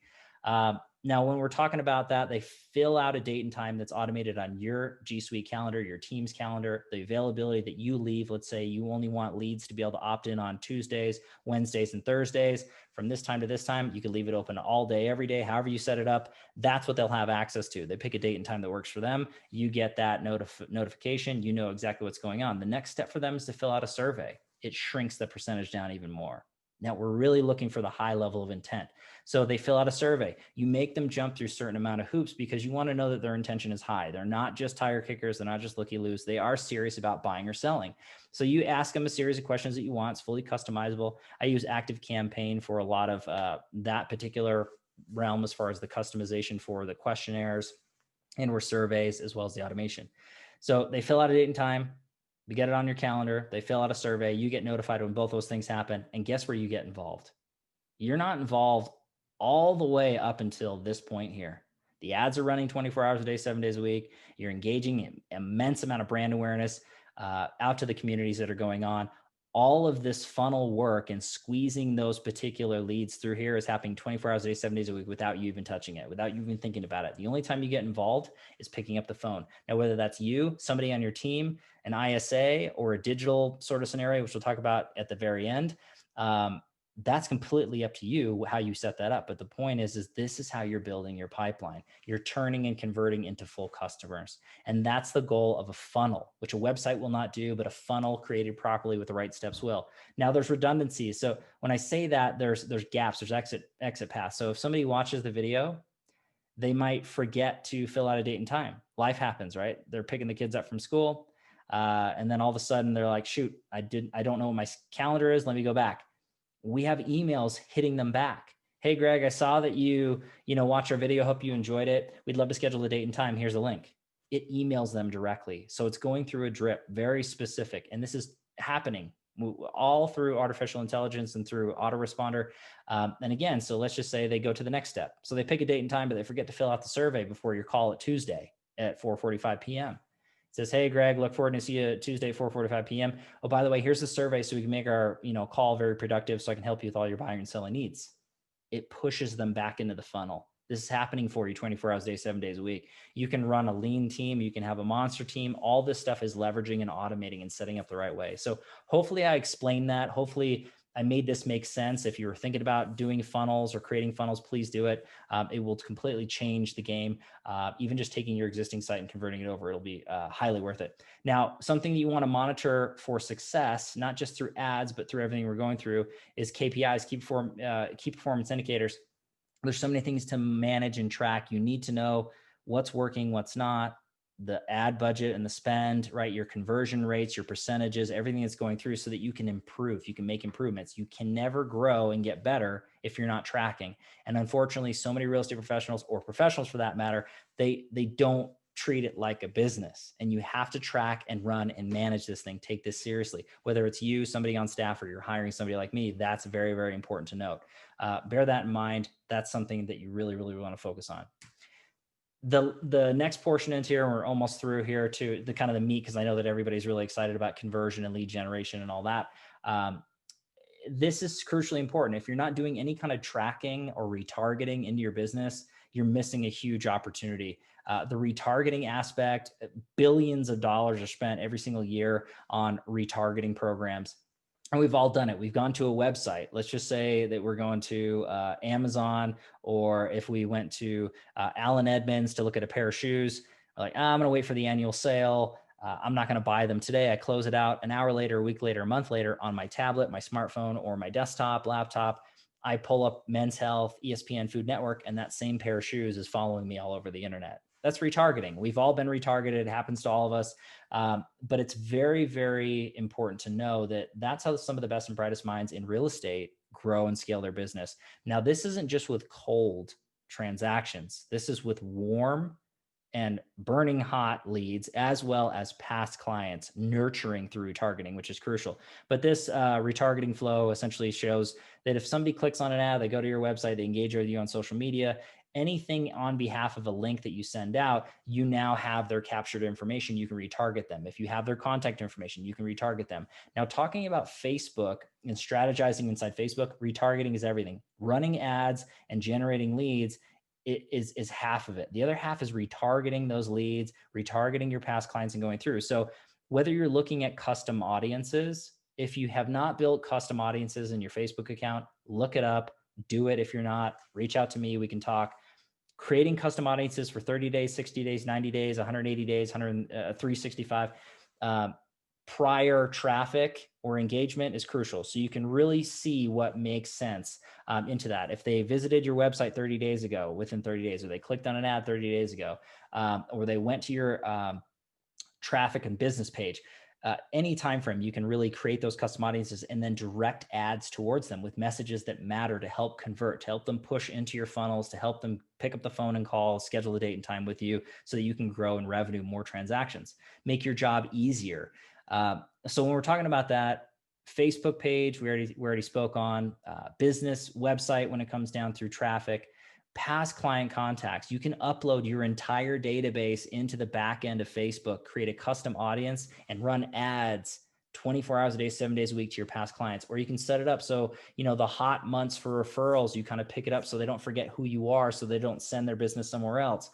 Now, when we're talking about that, they fill out a date and time that's automated on your G Suite calendar, your team's calendar, the availability that you leave. Let's say you only want leads to be able to opt in on Tuesdays, Wednesdays, and Thursdays. From this time to this time, you can leave it open all day, every day, however you set it up. That's what they'll have access to. They pick a date and time that works for them. You get that notification. You know exactly what's going on. The next step for them is to fill out a survey. It shrinks the percentage down even more. Now we're really looking for the high level of intent. So they fill out a survey. You make them jump through a certain amount of hoops because you want to know that their intention is high. They're not just tire kickers. They're not just looky-loos. They are serious about buying or selling. So you ask them a series of questions that you want. It's fully customizable. I use ActiveCampaign for a lot of that particular realm as far as the customization for the questionnaires and or surveys, as well as the automation. So they fill out a date and time. You get it on your calendar. They fill out a survey. You get notified when both those things happen. And guess where you get involved? You're not involved all the way up until this point here. The ads are running 24 hours a day, 7 days a week. You're engaging an immense amount of brand awareness out to the communities that are going on. All of this funnel work and squeezing those particular leads through here is happening 24 hours a day, 7 days a week without you even touching it, without you even thinking about it. The only time you get involved is picking up the phone. Now, whether that's you, somebody on your team, an ISA, or a digital sort of scenario, which we'll talk about at the very end, that's completely up to you how you set that up. But the point is this is how you're building your pipeline. You're turning and converting into full customers. And that's the goal of a funnel, which a website will not do, but a funnel created properly with the right steps will. Now there's redundancies. So when I say that, there's gaps, there's exit paths. So if somebody watches the video, they might forget to fill out a date and time. Life happens, right? They're picking the kids up from school. And then all of a sudden they're like, shoot, I don't know what my calendar is. Let me go back. We have emails hitting them back. Hey, Greg, I saw that you watch our video. Hope you enjoyed it. We'd love to schedule a date and time. Here's a link. It emails them directly. So it's going through a drip, very specific. And this is happening all through artificial intelligence and through autoresponder. And again, so let's just say they go to the next step. So they pick a date and time, but they forget to fill out the survey before your call at Tuesday at 4:45 p.m. It says, hey, Greg, look forward to see you Tuesday, 4:45 p.m. Oh, by the way, here's the survey so we can make our call very productive so I can help you with all your buying and selling needs. It pushes them back into the funnel. This is happening for you 24 hours a day, 7 days a week. You can run a lean team. You can have a monster team. All this stuff is leveraging and automating and setting up the right way. So hopefully I explained that. Hopefully I made this make sense. If you're thinking about doing funnels or creating funnels, please do it. It will completely change the game. Even just taking your existing site and converting it over, it'll be highly worth it. Now, something that you want to monitor for success, not just through ads, but through everything we're going through, is KPIs, key performance indicators. There's so many things to manage and track. You need to know what's working, what's not, the ad budget and the spend, right? Your conversion rates, your percentages, everything that's going through so that you can improve, you can make improvements. You can never grow and get better if you're not tracking. And unfortunately, so many real estate professionals, or professionals for that matter, they don't treat it like a business. And you have to track and run and manage this thing. Take this seriously. Whether it's you, somebody on staff, or you're hiring somebody like me, that's very, very important to note. Bear that in mind. That's something that you really, really want to focus on. The next portion into here, we're almost through here to the kind of the meat, because I know that everybody's really excited about conversion and lead generation and all that. This is crucially important. If you're not doing any kind of tracking or retargeting into your business, you're missing a huge opportunity. The retargeting aspect, billions of dollars are spent every single year on retargeting programs. And we've all done it. We've gone to a website. Let's just say that we're going to Amazon, or if we went to Allen Edmonds to look at a pair of shoes, we're like, I'm going to wait for the annual sale. I'm not going to buy them today. I close it out an hour later, a week later, a month later on my tablet, my smartphone, or my desktop, laptop. I pull up Men's Health, ESPN, Food Network, and that same pair of shoes is following me all over the internet. That's retargeting. We've all been retargeted. It happens to all of us. But it's very, very important to know that that's how some of the best and brightest minds in real estate grow and scale their business. Now, this isn't just with cold transactions. This is with warm and burning hot leads, as well as past clients, nurturing through retargeting, which is crucial. But this retargeting flow essentially shows that if somebody clicks on an ad, they go to your website, they engage with you on social media, anything on behalf of a link that you send out, you now have their captured information. You can retarget them. If you have their contact information, you can retarget them. Now, talking about Facebook and strategizing inside Facebook, retargeting is everything. Running ads and generating leads is half of it. The other half is retargeting those leads, retargeting your past clients and going through. So whether you're looking at custom audiences, if you have not built custom audiences in your Facebook account, look it up, do it. If you're not, reach out to me. We can talk. Creating custom audiences for 30 days, 60 days, 90 days, 180 days, 365 prior traffic or engagement is crucial. So you can really see what makes sense into that. If they visited your website 30 days ago, within 30 days, or they clicked on an ad 30 days ago, or they went to your traffic and business page, any time frame, you can really create those custom audiences and then direct ads towards them with messages that matter to help convert, to help them push into your funnels, to help them pick up the phone and call, schedule a date and time with you so that you can grow in revenue, more transactions, make your job easier. So when we're talking about that, Facebook page, we already spoke on, business website when it comes down through traffic, past client contacts. You can upload your entire database into the back end of Facebook, create a custom audience, and run ads 24 hours a day, 7 days a week to your past clients. Or you can set it up so, the hot months for referrals, you kind of pick it up so they don't forget who you are, so they don't send their business somewhere else.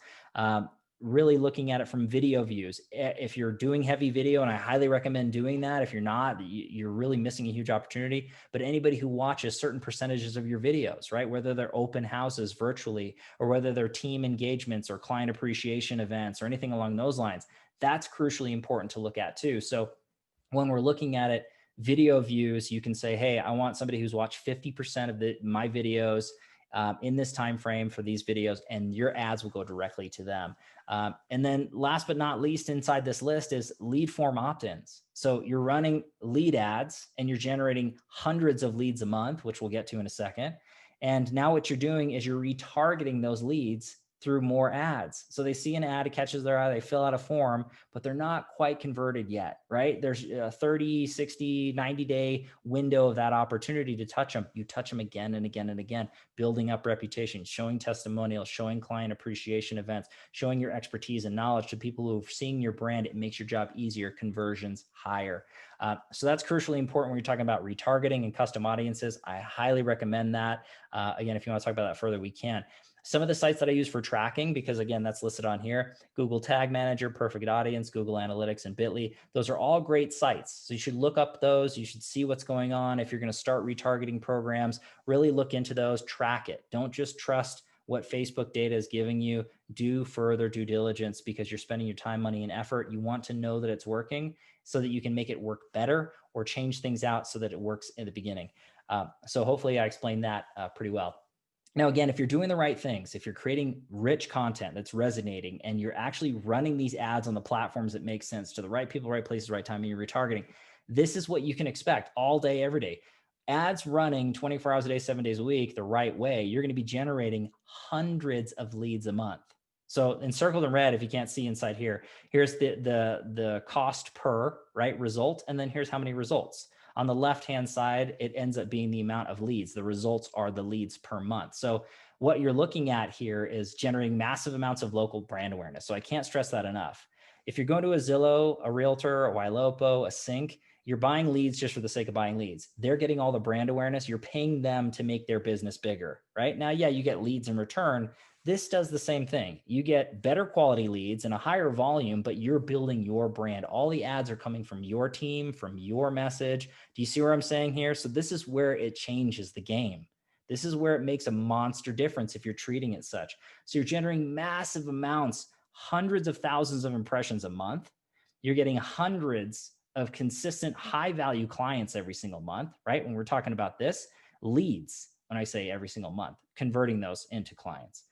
Really looking at it from video views. If you're doing heavy video, and I highly recommend doing that, if you're not, you're really missing a huge opportunity. But anybody who watches certain percentages of your videos, right, whether they're open houses virtually or whether they're team engagements or client appreciation events or anything along those lines, that's crucially important to look at too. So when we're looking at it, video views, you can say, hey, I want somebody who's watched 50% of my videos in this time frame for these videos, and your ads will go directly to them. And then last but not least inside this list is lead form opt-ins. So you're running lead ads and you're generating hundreds of leads a month, which we'll get to in a second. And now what you're doing is you're retargeting those leads through more ads. So they see an ad, it catches their eye, they fill out a form, but they're not quite converted yet, right? There's a 30, 60, 90-day window of that opportunity to touch them. You touch them again and again and again, building up reputation, showing testimonials, showing client appreciation events, showing your expertise and knowledge to people who are seeing your brand. It makes your job easier, conversions higher. So that's crucially important when you're talking about retargeting and custom audiences. I highly recommend that. Again, if you want to talk about that further, we can. Some of the sites that I use for tracking, because again, that's listed on here, Google Tag Manager, Perfect Audience, Google Analytics, and Bitly. Those are all great sites. So you should look up those. You should see what's going on. If you're going to start retargeting programs, really look into those, track it. Don't just trust what Facebook data is giving you. Do further due diligence because you're spending your time, money, and effort. You want to know that it's working so that you can make it work better or change things out so that it works in the beginning. So hopefully I explained that pretty well. Now, again, if you're doing the right things, if you're creating rich content that's resonating and you're actually running these ads on the platforms that make sense to the right people, right places, right time, and you're retargeting, this is what you can expect all day, every day. Ads running 24 hours a day, 7 days a week, the right way, you're going to be generating hundreds of leads a month. So encircled in red, if you can't see inside here, here's the cost per result. And then here's how many results. On the left-hand side, it ends up being the amount of leads. The results are the leads per month. So what you're looking at here is generating massive amounts of local brand awareness. So I can't stress that enough. If you're going to a Zillow, a Realtor, a Ylopo, a Sync, you're buying leads just for the sake of buying leads. They're getting all the brand awareness. You're paying them to make their business bigger, right? Now, yeah, you get leads in return. This does the same thing. You get better quality leads and a higher volume, but you're building your brand. All the ads are coming from your team, from your message. Do you see what I'm saying here? So this is where it changes the game. This is where it makes a monster difference if you're treating it such. So you're generating massive amounts, hundreds of thousands of impressions a month. You're getting hundreds of consistent high value clients every single month, right? When we're talking about this, leads, when I say every single month, converting those into clients.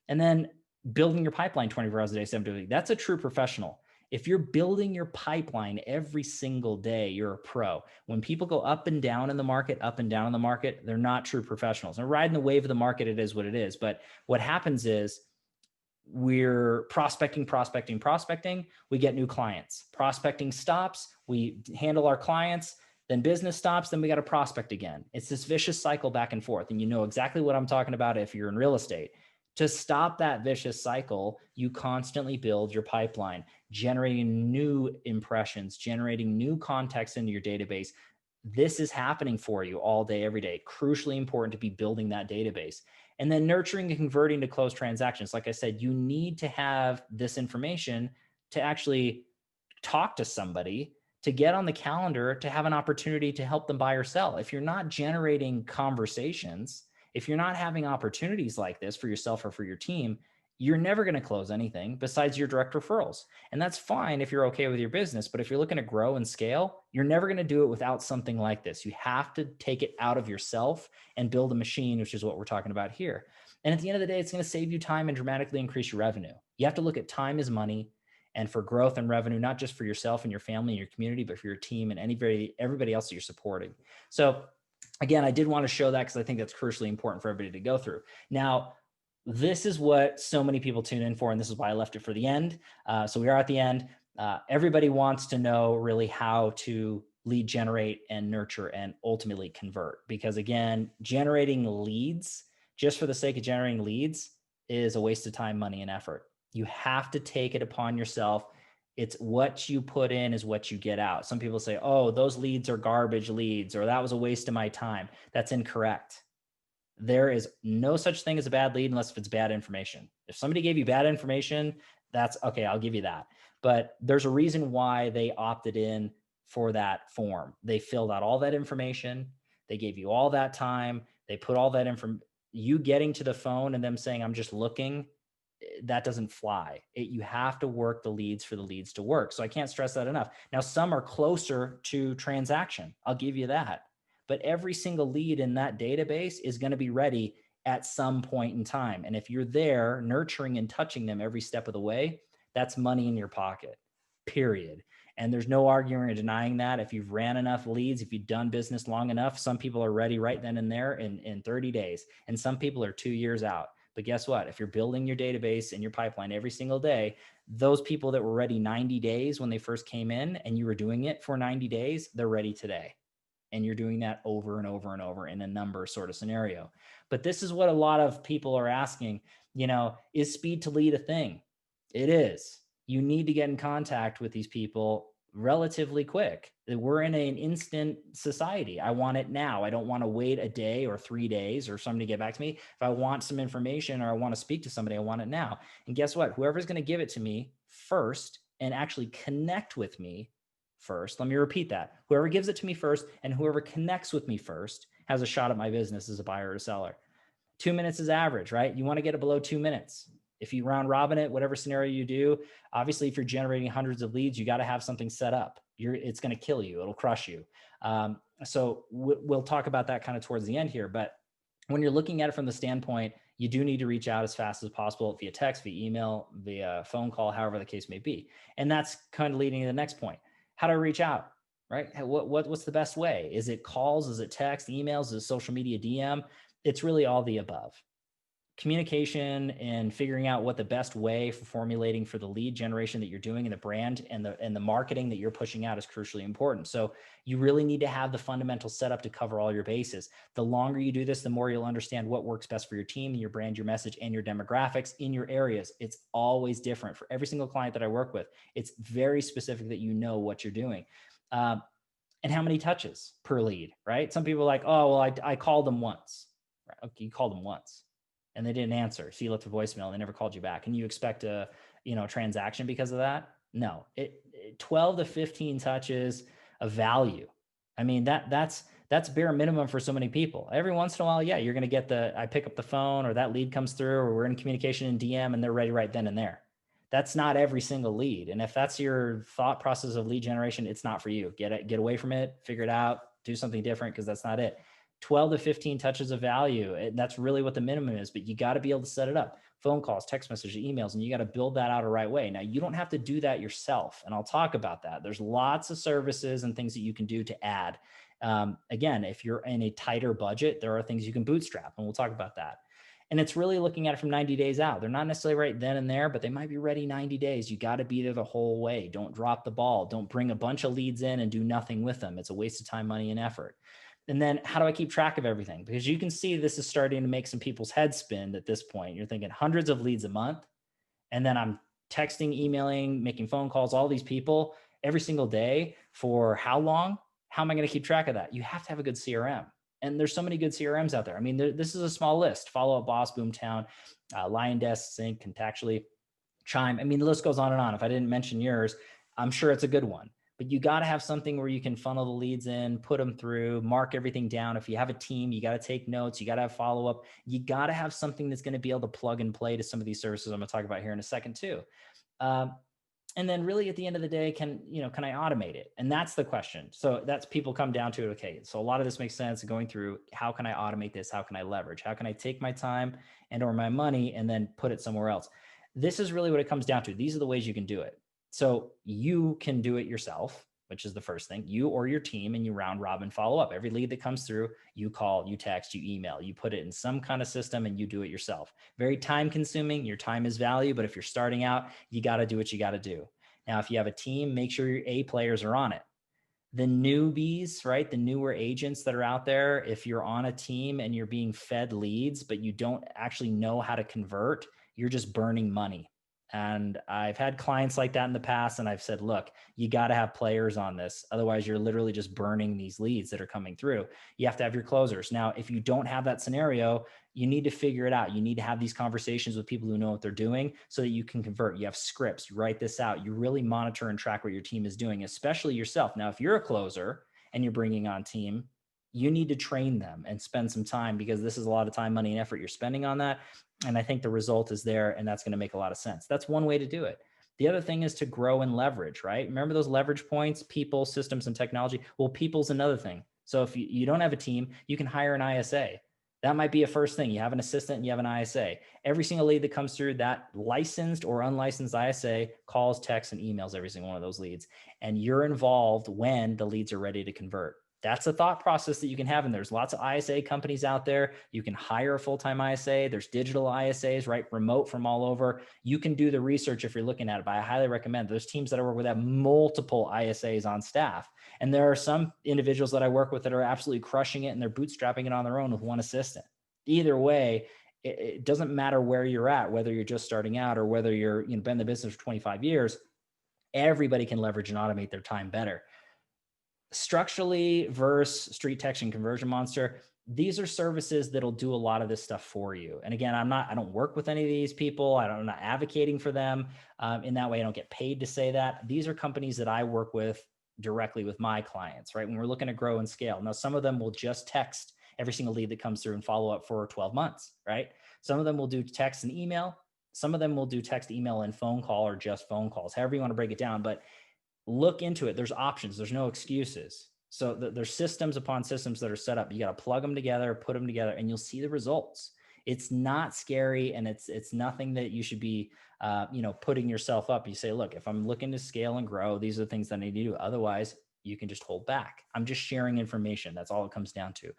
And then building your pipeline 24 hours a day, 7 days a week. That's a true professional. If you're building your pipeline every single day, you're a pro. When people go up and down in the market, they're not true professionals. And riding the wave of the market, it is what it is. But what happens is we're prospecting. We get new clients. Prospecting stops. We handle our clients. Then business stops. Then we got to prospect again. It's this vicious cycle back and forth. And you know exactly what I'm talking about if you're in real estate. To stop that vicious cycle, you constantly build your pipeline, generating new impressions, generating new context into your database. This is happening for you all day, every day. Crucially important to be building that database. And then nurturing and converting to close transactions. Like I said, you need to have this information to actually talk to somebody, to get on the calendar, to have an opportunity to help them buy or sell. If you're not generating conversations, if you're not having opportunities like this for yourself or for your team, you're never going to close anything besides your direct referrals. And that's fine if you're okay with your business. But if you're looking to grow and scale, you're never going to do it without something like this. You have to take it out of yourself and build a machine, which is what we're talking about here. And at the end of the day, it's going to save you time and dramatically increase your revenue. You have to look at time as money, and for growth and revenue, not just for yourself and your family and your community, but for your team and everybody else that you're supporting. So again, I did want to show that because I think that's crucially important for everybody to go through. Now, this is what so many people tune in for, and this is why I left it for the end. So we are at the end. Everybody wants to know really how to lead generate and nurture and ultimately convert. Because again, generating leads just for the sake of generating leads is a waste of time, money, and effort. You have to take it upon yourself. It's what you put in is what you get out. Some people say, oh, those leads are garbage leads, or that was a waste of my time. That's incorrect. There is no such thing as a bad lead unless if it's bad information. If somebody gave you bad information, that's okay, I'll give you that. But there's a reason why they opted in for that form. They filled out all that information. They gave you all that time. They put all that information. You getting to the phone and them saying, I'm just looking, that doesn't fly. You have to work the leads for the leads to work. So I can't stress that enough. Now, some are closer to transaction. I'll give you that. But every single lead in that database is going to be ready at some point in time. And if you're there nurturing and touching them every step of the way, that's money in your pocket, period. And there's no arguing or denying that. If you've ran enough leads, if you've done business long enough, some people are ready right then and there in 30 days. And some people are 2 years out. But guess what? If you're building your database and your pipeline every single day, those people that were ready 90 days when they first came in and you were doing it for 90 days, they're ready today. And you're doing that over and over and over in a number sort of scenario. But this is what a lot of people are asking, is speed to lead a thing? It is. You need to get in contact with these people relatively quick. We're in an instant society. I want it now. I don't want to wait a day or 3 days or somebody to get back to me. If I want some information or I want to speak to somebody, I want it now. And guess what? Whoever's going to give it to me first and actually connect with me first. Let me repeat that. Whoever gives it to me first and whoever connects with me first has a shot at my business as a buyer or a seller. 2 minutes is average, right? You want to get it below 2 minutes. If you round robin it, whatever scenario you do, obviously, if you're generating hundreds of leads, you got to have something set up. It's going to kill you. It'll crush you. So we'll talk about that kind of towards the end here. But when you're looking at it from the standpoint, you do need to reach out as fast as possible via text, via email, via phone call, however the case may be. And that's kind of leading to the next point. How do I reach out, right? What's the best way? Is it calls? Is it text, emails? Is it social media DM? It's really all the above. Communication and figuring out what the best way for formulating for the lead generation that you're doing and the brand and the marketing that you're pushing out is crucially important. So you really need to have the fundamental setup to cover all your bases. The longer you do this, the more you'll understand what works best for your team and your brand, your message, and your demographics in your areas. It's always different for every single client that I work with. It's very specific that you know what you're doing. And how many touches per lead, right? Some people are like, oh, well, I called them once. Right? Okay, you called them once and they didn't answer. So you left a voicemail and they never called you back. And you expect a transaction because of that? No, 12 to 15 touches of value. I mean, that's bare minimum for so many people. Every once in a while, yeah, you're going to get I pick up the phone or that lead comes through or we're in communication in DM and they're ready right then and there. That's not every single lead. And if that's your thought process of lead generation, it's not for you. Get away from it, figure it out, do something different because that's not it. 12 to 15 touches of value. That's really what the minimum is, but you got to be able to set it up. Phone calls, text messages, emails, and you got to build that out the right way. Now, you don't have to do that yourself, and I'll talk about that. There's lots of services and things that you can do to add. Again, if you're in a tighter budget, there are things you can bootstrap, and we'll talk about that. And it's really looking at it from 90 days out. They're not necessarily right then and there, but they might be ready 90 days. You got to be there the whole way. Don't drop the ball. Don't bring a bunch of leads in and do nothing with them. It's a waste of time, money, and effort. And then how do I keep track of everything? Because you can see this is starting to make some people's heads spin at this point. You're thinking hundreds of leads a month. And then I'm texting, emailing, making phone calls, all these people every single day for how long? How am I going to keep track of that? You have to have a good CRM. And there's so many good CRMs out there. I mean, this is a small list. Follow Up Boss, Boomtown, LionDesk, Sync, Contactually, Chime. I mean, the list goes on and on. If I didn't mention yours, I'm sure it's a good one. but you got to have something where you can funnel the leads in, put them through, mark everything down. If you have a team, you got to take notes, you got to have follow-up. You got to have something that's going to be able to plug and play to some of these services I'm going to talk about here in a second too. And then really at the end of the day, can I automate it? And that's the question. So that's, people come down to it. Okay, so a lot of this makes sense going through, how can I automate this? How can I leverage? How can I take my time and or my money and then put it somewhere else? This is really what it comes down to. These are the ways you can do it. So you can do it yourself, which is the first thing, you or your team, and you round robin follow up. Every lead that comes through, you call, you text, you email, you put it in some kind of system and you do it yourself. Very time consuming. Your time is value, but if you're starting out, you got to do what you got to do. Now, if you have a team, make sure your A players are on it. The newbies, right? The newer agents that are out there, if you're on a team and you're being fed leads, but you don't actually know how to convert, you're just burning money. And I've had clients like that in the past. And I've said, look, you got to have players on this. Otherwise, you're literally just burning these leads that are coming through. You have to have your closers. Now, if you don't have that scenario, you need to figure it out. You need to have these conversations with people who know what they're doing so that you can convert. You have scripts, you write this out. You really monitor and track what your team is doing, especially yourself. Now, if you're a closer and you're bringing on team, you need to train them and spend some time, because this is a lot of time, money, and effort you're spending on that. And I think the result is there, and that's going to make a lot of sense. That's one way to do it. The other thing is to grow and leverage, right? Remember those leverage points, people, systems, and technology? Well, people's another thing. So if you don't have a team, you can hire an ISA. That might be a first thing. You have an assistant and you have an ISA. Every single lead that comes through, that licensed or unlicensed ISA calls, texts, and emails every single one of those leads. And you're involved when the leads are ready to convert. That's a thought process that you can have. And there's lots of ISA companies out there. You can hire a full-time ISA. There's digital ISAs, right? Remote from all over. You can do the research if you're looking at it, but I highly recommend. There's teams that I work with have multiple ISAs on staff. And there are some individuals that I work with that are absolutely crushing it and they're bootstrapping it on their own with one assistant. Either way, it doesn't matter where you're at, whether you're just starting out or whether you're, been in the business for 25 years, everybody can leverage and automate their time better. Structurally versus StreetText and Conversion Monster, these are services that'll do a lot of this stuff for you. And again, I don't work with any of these people. I'm not advocating for them in that way. I don't get paid to say that. These are companies that I work with directly with my clients, right? When we're looking to grow and scale. Now, some of them will just text every single lead that comes through and follow up for 12 months, right? Some of them will do text and email. Some of them will do text, email, and phone call, or just phone calls, however you want to break it down. But look into it. There's options. There's no excuses. So there's systems upon systems that are set up. You got to plug them together, put them together, and you'll see the results. It's not scary, and it's nothing that you should be, putting yourself up. You say, look, if I'm looking to scale and grow, these are the things that I need to do. Otherwise, you can just hold back. I'm just sharing information. That's all it comes down to.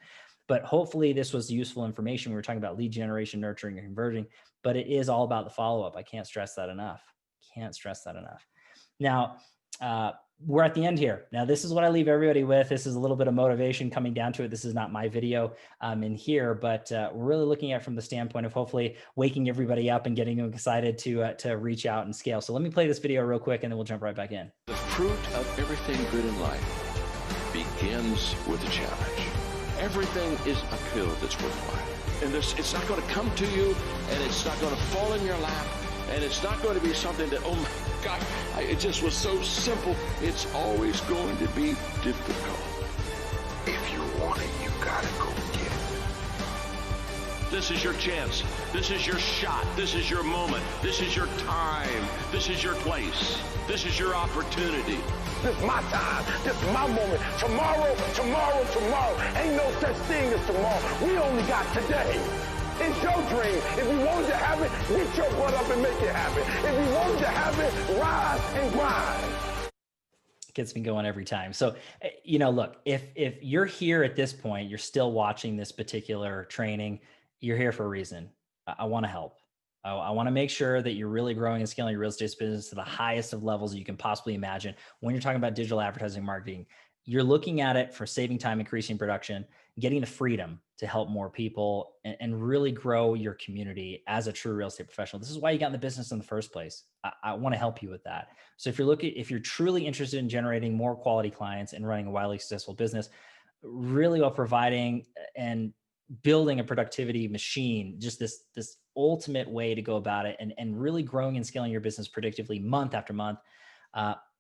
But hopefully this was useful information. We were talking about lead generation, nurturing, and converting, but it is all about the follow-up. I can't stress that enough. Now, we're at the end here. Now, this is what I leave everybody with. This is a little bit of motivation coming down to it. This is not my video in here, but we're really looking at it from the standpoint of hopefully waking everybody up and getting them excited to reach out and scale. So let me play this video real quick, and then we'll jump right back in. The fruit of everything good in life begins with a challenge. Everything is uphill that's worthwhile. And it's not going to come to you, and it's not going to fall in your lap, and it's not going to be something that, oh my God, it just was so simple. It's always going to be difficult. If you want it, you gotta go get it. This is your chance. This is your shot. This is your moment. This is your time. This is your place. This is your opportunity. This is my time. This is my moment. Tomorrow. Ain't no such thing as tomorrow. We only got today. It's your dream. If you wanted to have it, get your butt up and make it happen. If you wanted to have it, rise and grind. Gets me going every time. So, look, if you're here at this point, you're still watching this particular training, you're here for a reason. I want to help. I want to make sure that you're really growing and scaling your real estate business to the highest of levels that you can possibly imagine. When you're talking about digital advertising marketing, you're looking at it for saving time, increasing production, getting the freedom to help more people, and really grow your community as a true real estate professional. This is why you got in the business in the first place. I want to help you with that. So if you're truly interested in generating more quality clients and running a wildly successful business, really while providing and building a productivity machine, just this ultimate way to go about it, and really growing and scaling your business predictively month after month,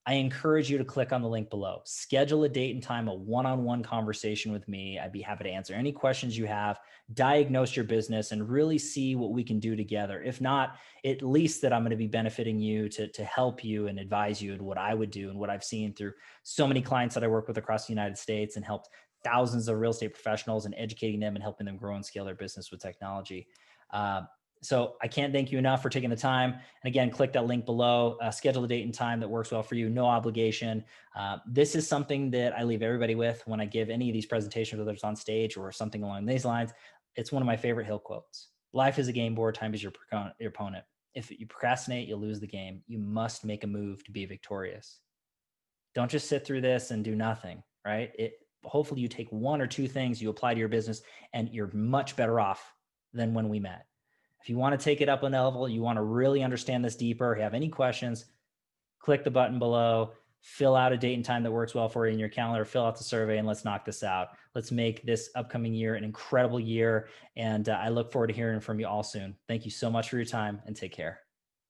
I encourage you to click on the link below. Schedule a date and time, a one-on-one conversation with me. I'd be happy to answer any questions you have, diagnose your business, and really see what we can do together. If not, at least that I'm going to be benefiting you to help you and advise you in what I would do and what I've seen through so many clients that I work with across the United States and helped thousands of real estate professionals and educating them and helping them grow and scale their business with technology. So I can't thank you enough for taking the time. And again, click that link below, schedule a date and time that works well for you. No obligation. This is something that I leave everybody with when I give any of these presentations, whether it's on stage or something along these lines. It's one of my favorite Hill quotes. Life is a game board, time is your opponent. If you procrastinate, you'll lose the game. You must make a move to be victorious. Don't just sit through this and do nothing, right? Hopefully you take one or two things you apply to your business and you're much better off than when we met. If you want to take it up a level, you want to really understand this deeper, have any questions, click the button below, fill out a date and time that works well for you in your calendar, fill out the survey, and let's knock this out. Let's make this upcoming year an incredible year. And I look forward to hearing from you all soon. Thank you so much for your time and take care.